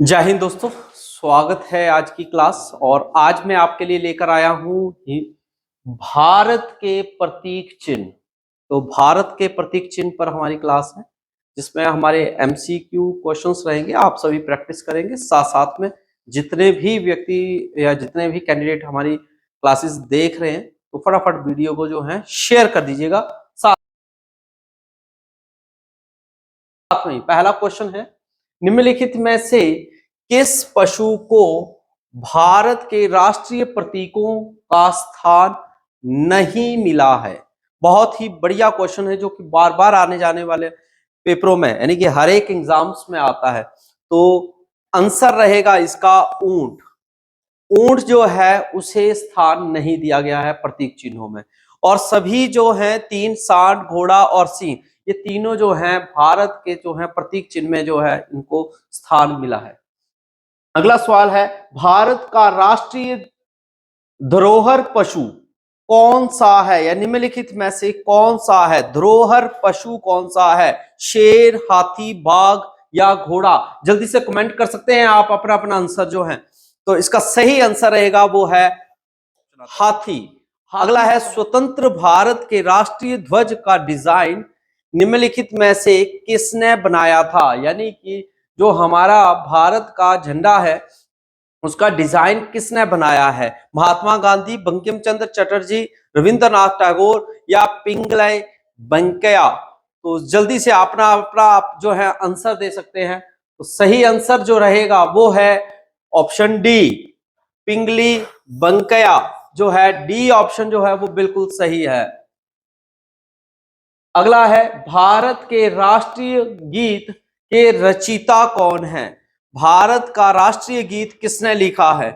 जय हिंद दोस्तों, स्वागत है आज की क्लास। और आज मैं आपके लिए लेकर आया हूं भारत के प्रतीक चिन्ह। तो भारत के प्रतीक चिन्ह पर हमारी क्लास है, जिसमें हमारे एमसीक्यू क्वेश्चंस रहेंगे। आप सभी प्रैक्टिस करेंगे, साथ साथ में जितने भी व्यक्ति या जितने भी कैंडिडेट हमारी क्लासेस देख रहे हैं, तो फटाफट वीडियो को जो है शेयर कर दीजिएगा। साथ में पहला क्वेश्चन है, निम्नलिखित में से किस पशु को भारत के राष्ट्रीय प्रतीकों का स्थान नहीं मिला है? बहुत ही बढ़िया क्वेश्चन है, जो कि बार बार आने जाने वाले पेपरों में, यानी कि हर एक एग्जाम्स में आता है। तो आंसर रहेगा इसका ऊंट। ऊंट जो है उसे स्थान नहीं दिया गया है प्रतीक चिन्हों में। और सभी जो हैं तीन, सांड, घोड़ा और सिंह, ये तीनों जो हैं भारत के जो हैं प्रतीक चिन्ह में जो है इनको स्थान मिला है। अगला सवाल है, भारत का राष्ट्रीय धरोहर पशु कौन सा है, या निम्नलिखित में से कौन सा है? धरोहर पशु कौन सा है? शेर, हाथी, बाघ या घोड़ा? जल्दी से कमेंट कर सकते हैं आप अपना अपना आंसर जो है। तो इसका सही आंसर रहेगा वो है हाथी। अगला है, स्वतंत्र भारत के राष्ट्रीय ध्वज का डिजाइन निम्नलिखित में से किसने बनाया था? यानी कि जो हमारा भारत का झंडा है उसका डिजाइन किसने बनाया है? महात्मा गांधी, बंकिम चंद्र चटर्जी, रविंद्रनाथ टैगोर या पिंगलई वेंकैया? तो जल्दी से अपना अपना आप जो है आंसर दे सकते हैं। तो सही आंसर जो रहेगा वो है ऑप्शन डी, पिंगली वेंकैया। जो है डी ऑप्शन जो है वो बिल्कुल सही है। अगला है, भारत के राष्ट्रीय गीत के रचयिता कौन है? भारत का राष्ट्रीय गीत किसने लिखा है?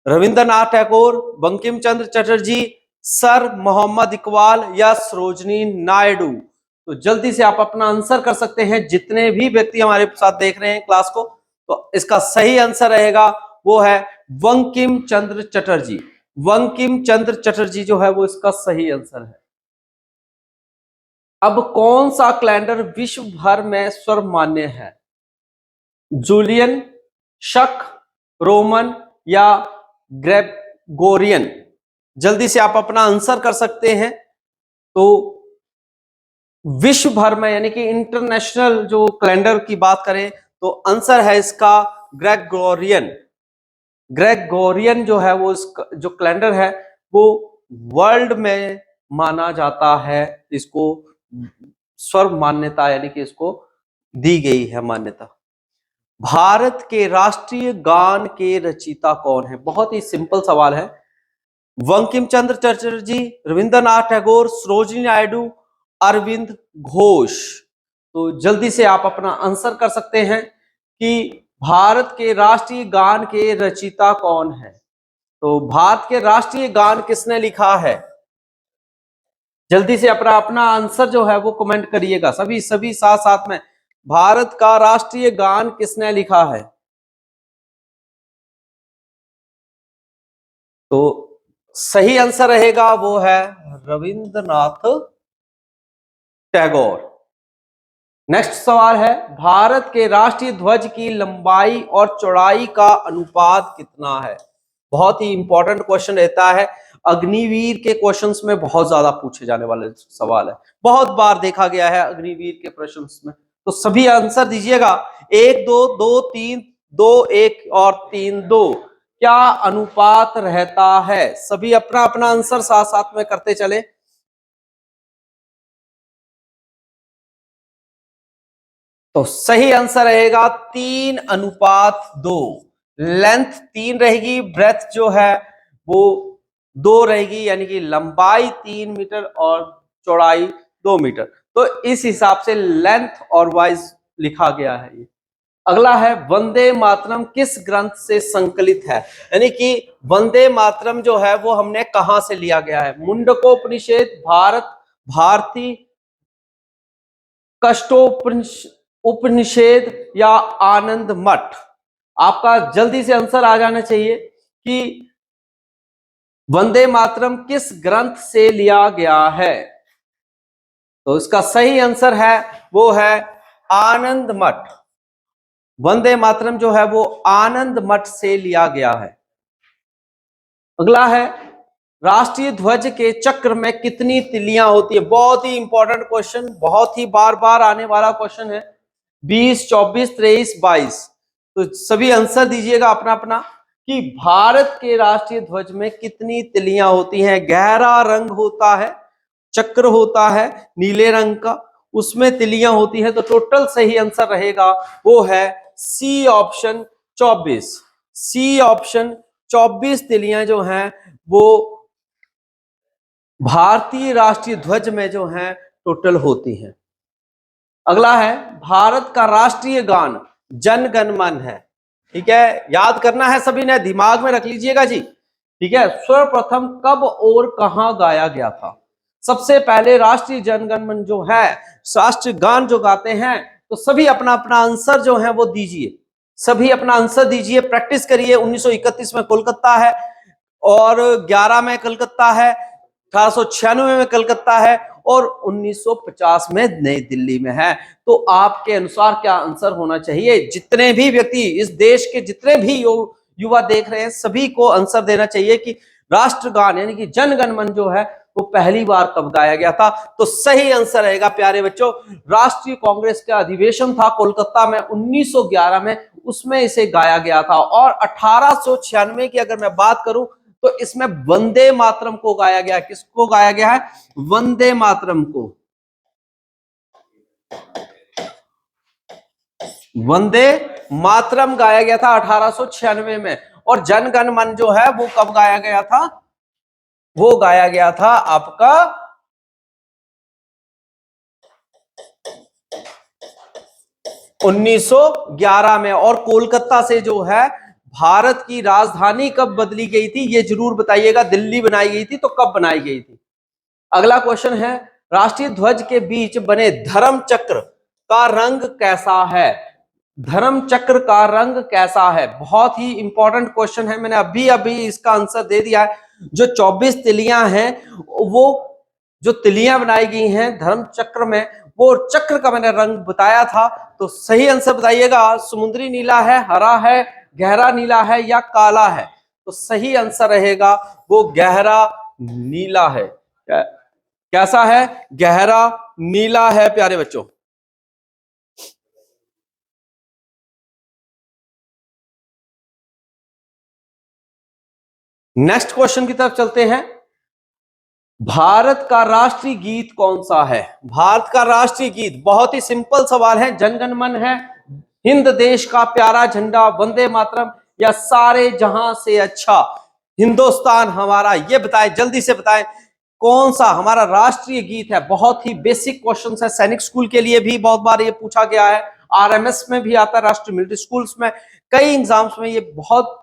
रविंद्रनाथ टैगोर, बंकिम चंद्र चटर्जी, सर मोहम्मद इकबाल या सरोजनी नायडू? तो जल्दी से आप अपना आंसर कर सकते हैं, जितने भी व्यक्ति हमारे साथ देख रहे हैं क्लास को। तो इसका सही आंसर रहेगा वो है बंकिम चंद्र चटर्जी। बंकिम चंद्र चटर्जी जो है वो इसका सही आंसर है। अब कौन सा कैलेंडर विश्व भर में सर्वमान्य है? जूलियन, शक, रोमन या ग्रेगोरियन? जल्दी से आप अपना आंसर कर सकते हैं। तो विश्व भर में, यानी कि इंटरनेशनल जो कैलेंडर की बात करें, तो आंसर है इसका ग्रेगोरियन। ग्रेगोरियन जो है वो इसका जो कैलेंडर है वो वर्ल्ड में माना जाता है। इसको सर्व मान्यता, यानी कि इसको दी गई है मान्यता। भारत के राष्ट्रीय गान के रचयिता कौन है? बहुत ही सिंपल सवाल है। बंकिम चंद्र चटर्जी, रविंद्रनाथ टैगोर, सरोजिनी नायडू, अरविंद घोष? तो जल्दी से आप अपना आंसर कर सकते हैं कि भारत के राष्ट्रीय गान के रचयिता कौन है। तो भारत के राष्ट्रीय गान किसने लिखा है? जल्दी से अपना अपना आंसर जो है वो कमेंट करिएगा, सभी सभी साथ साथ में। भारत का राष्ट्रीय गान किसने लिखा है? तो सही आंसर रहेगा वो है रविंद्रनाथ टैगोर। नेक्स्ट सवाल है, भारत के राष्ट्रीय ध्वज की लंबाई और चौड़ाई का अनुपात कितना है? बहुत ही इंपॉर्टेंट क्वेश्चन रहता है। अग्निवीर के क्वेश्चंस में बहुत ज्यादा पूछे जाने वाले सवाल है, बहुत बार देखा गया है अग्निवीर के प्रश्नों में। तो सभी आंसर दीजिएगा। 1 2 2 3 2 1 और 3 2 क्या अनुपात रहता है? सभी अपना अपना आंसर साथ साथ में करते चले। तो सही आंसर रहेगा 3:2। लेंथ 3 रहेगी, ब्रेथ जो है वो 2 रहेगी, यानी कि लंबाई 3 मीटर और चौड़ाई 2 मीटर। तो इस हिसाब से लेंथ और वाइज लिखा गया है ये। अगला है, वंदे मातरम किस ग्रंथ से संकलित है? यानी कि वंदे मातरम जो है वो हमने कहां से लिया गया है? मुंडकोपनिषद, भारत भारती, उपनिषद या आनंद मठ? आपका जल्दी से आंसर आ जाना चाहिए कि वंदे मातरम किस ग्रंथ से लिया गया है। तो इसका सही आंसर है वो है आनंद मठ। वंदे मातरम जो है वो आनंद मठ से लिया गया है। अगला है, राष्ट्रीय ध्वज के चक्र में कितनी तिलियां होती है? बहुत ही इंपॉर्टेंट क्वेश्चन, बहुत ही बार बार आने वाला क्वेश्चन है। 20, 24, 23, 22। तो सभी आंसर दीजिएगा अपना अपना कि भारत के राष्ट्रीय ध्वज में कितनी तिलियां होती हैं। गहरा रंग होता है, चक्र होता है नीले रंग का, उसमें तिलियां होती है। तो टोटल सही आंसर रहेगा वो है सी ऑप्शन 24। सी ऑप्शन 24 तिलियां जो हैं वो भारतीय राष्ट्रीय ध्वज में जो हैं टोटल होती हैं। अगला है, भारत का राष्ट्रीय गान जन गण मन है। ठीक है, याद करना है सभी ने, दिमाग में रख लीजिएगा जी। ठीक है, सर्वप्रथम कब और कहां गाया गया था? सबसे पहले राष्ट्रीय जनगण मन जो है, राष्ट्रीय गान जो गाते हैं, तो सभी अपना अपना आंसर जो है वो दीजिए। सभी अपना आंसर दीजिए, प्रैक्टिस करिए। 1931 में कोलकाता है, और 11 में कलकत्ता है, 1896 में कलकत्ता है, और 1950 में नई दिल्ली में है। तो आपके अनुसार क्या आंसर होना चाहिए? जितने भी व्यक्ति इस देश के, जितने भी युवा देख रहे हैं, सभी को आंसर देना चाहिए कि राष्ट्रगान यानी कि जनगण मन जो है वो पहली बार कब गाया गया था। तो सही आंसर रहेगा प्यारे बच्चों, राष्ट्रीय कांग्रेस का अधिवेशन था कोलकाता में 1911 में, उसमें इसे गाया गया था। और 1896 की अगर मैं बात करूं तो इसमें वंदे मातरम को गाया गया। किसको गाया गया है? वंदे मातरम को। वंदे मातरम गाया गया था 1896 में। और जनगण मन जो है वो कब गाया गया था? वो गाया गया था आपका 1911 में। और कोलकाता से जो है भारत की राजधानी कब बदली गई थी ये जरूर बताइएगा। दिल्ली बनाई गई थी, तो कब बनाई गई थी? अगला क्वेश्चन है, राष्ट्रीय ध्वज के बीच बने धर्म चक्र का रंग कैसा है? धर्म चक्र का रंग कैसा है? बहुत ही इंपॉर्टेंट क्वेश्चन है, मैंने अभी अभी इसका आंसर दे दिया है। जो 24 तिलियां हैं, वो जो तिलियां बनाई गई हैं धर्म चक्र में, वो चक्र का मैंने रंग बताया था। तो सही आंसर बताइएगा, समुद्री नीला है, हरा है, गहरा नीला है, या काला है? तो सही आंसर रहेगा वो गहरा नीला है। कैसा है? गहरा नीला है प्यारे बच्चों। नेक्स्ट क्वेश्चन की तरफ चलते हैं। भारत का राष्ट्रीय गीत कौन सा है? भारत का राष्ट्रीय गीत बहुत ही सिंपल सवाल है। जनगण मन है, हिंद देश का प्यारा झंडा, वंदे मातरम, या सारे जहां से अच्छा हिंदुस्तान हमारा? ये बताएं, जल्दी से बताएं कौन सा हमारा राष्ट्रीय गीत है। बहुत ही बेसिक क्वेश्चन है, सैनिक स्कूल के लिए भी बहुत बार ये पूछा गया है, आरएमएस में भी आता है, राष्ट्रीय मिलिट्री स्कूल्स में, कई एग्जाम्स में, ये बहुत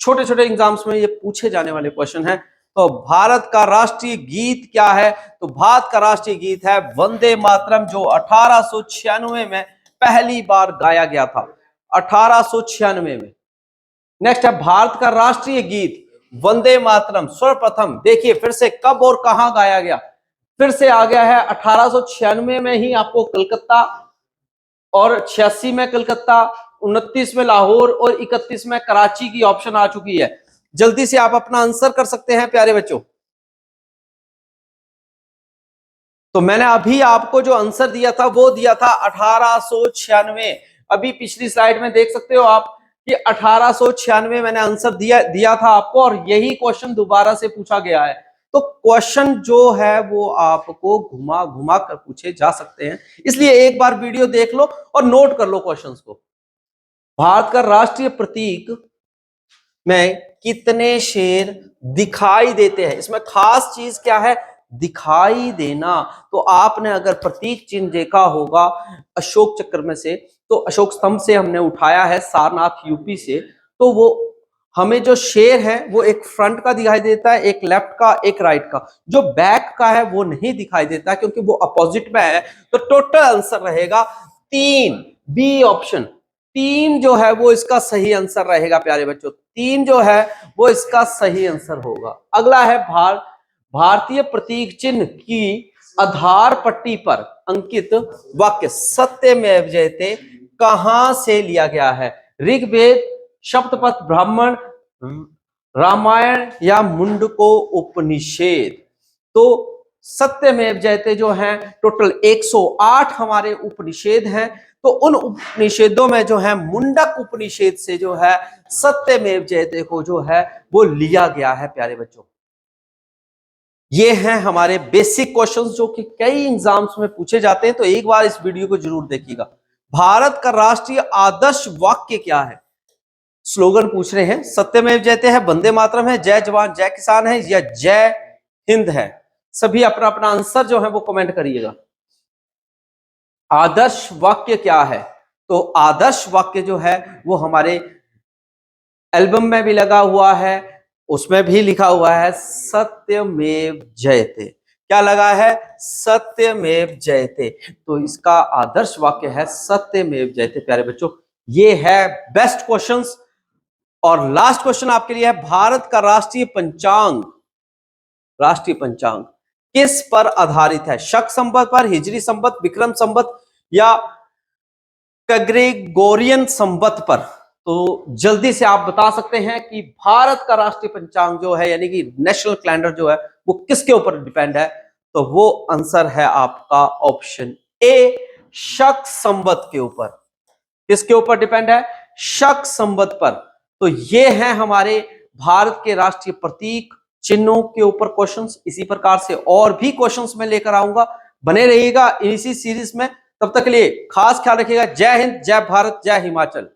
छोटे छोटे एग्जाम्स में ये पूछे जाने वाले क्वेश्चन है। तो भारत का राष्ट्रीय गीत क्या है? तो भारत का राष्ट्रीय गीत है वंदे मातरम, जो 1896 में पहली बार गाया गया था, 1896 में। नेक्स्ट है, भारत का राष्ट्रीय गीत वंदे मातरम सर्वप्रथम देखिए फिर से कब और कहां गाया गया। फिर से आ गया है 1896 में ही आपको कलकत्ता, और 86 में कलकत्ता, 29 में लाहौर, और 31 में कराची की ऑप्शन आ चुकी है। जल्दी से आप अपना आंसर कर सकते हैं प्यारे बच्चों। तो मैंने अभी आपको जो आंसर दिया था वो दिया था 1896। अभी पिछली स्लाइड में देख सकते हो आप कि 1896 मैंने आंसर दिया था आपको, और यही क्वेश्चन दोबारा से पूछा गया है। तो क्वेश्चन जो है वो आपको घुमा घुमा कर पूछे जा सकते हैं, इसलिए एक बार वीडियो देख लो और नोट कर लो क्वेश्चंस को। भारत का राष्ट्रीय प्रतीक में कितने शेर दिखाई देते हैं? इसमें खास चीज क्या है? दिखाई देना। तो आपने अगर प्रतीक चिन्ह देखा होगा अशोक चक्र में से, तो अशोक स्तंभ से हमने उठाया है सारनाथ यूपी से, तो वो हमें जो शेर है वो एक फ्रंट का दिखाई देता है, एक लेफ्ट का, एक राइट का। जो बैक का है वो नहीं दिखाई देता क्योंकि वो अपोजिट में है। तो टोटल आंसर रहेगा 3, बी ऑप्शन 3 जो है वो इसका सही आंसर रहेगा प्यारे बच्चों। 3 जो है वो इसका सही आंसर होगा। अगला है भारतीय प्रतीक चिन्ह की आधार पट्टी पर अंकित वाक्य सत्यमेव जयते कहां से लिया गया है? ऋग्वेद, सप्तपथ ब्राह्मण, रामायण या मुंडको उपनिषद? तो सत्यमेव जयते जो है टोटल 108 हमारे उपनिषद हैं। तो उन उपनिषदों में जो है मुंडक उपनिषद से जो है सत्यमेव जयते को जो है वो लिया गया है प्यारे बच्चों। ये हैं हमारे बेसिक क्वेश्चंस जो कि कई एग्जाम्स में पूछे जाते हैं, तो एक बार इस वीडियो को जरूर देखिएगा। भारत का राष्ट्रीय आदर्श वाक्य क्या है? स्लोगन पूछ रहे हैं। सत्यमेव जयते है, वंदे मातरम है, जय जवान जय किसान है या जय हिंद है? सभी अपना अपना आंसर जो है वो कमेंट करिएगा। आदर्श वाक्य क्या है? तो आदर्श वाक्य जो है वो हमारे एल्बम में भी लगा हुआ है, उसमें भी लिखा हुआ है सत्यमेव जयते। क्या लगा है? सत्यमेव जयते। तो इसका आदर्श वाक्य है सत्यमेव जयते प्यारे बच्चों। ये है बेस्ट क्वेश्चंस। और लास्ट क्वेश्चन आपके लिए है, भारत का राष्ट्रीय पंचांग किस पर आधारित है? शक संवत पर, हिजरी संवत, विक्रम संवत या ग्रेगोरियन संवत पर? तो जल्दी से आप बता सकते हैं कि भारत का राष्ट्रीय पंचांग जो है यानी कि नेशनल कैलेंडर जो है वो किसके ऊपर डिपेंड है? तो वो आंसर है आपका ऑप्शन ए, शक संवत के ऊपर। किसके ऊपर डिपेंड है? शक संवत पर। तो ये हैं हमारे भारत के राष्ट्रीय प्रतीक चिन्हों के ऊपर क्वेश्चंस। इसी प्रकार से और भी क्वेश्चंस मैं लेकर आऊंगा, बने रहिएगा इसी सीरीज में। तब तक के लिए खास ख्याल रखिएगा। जय हिंद, जय भारत, जय हिमाचल।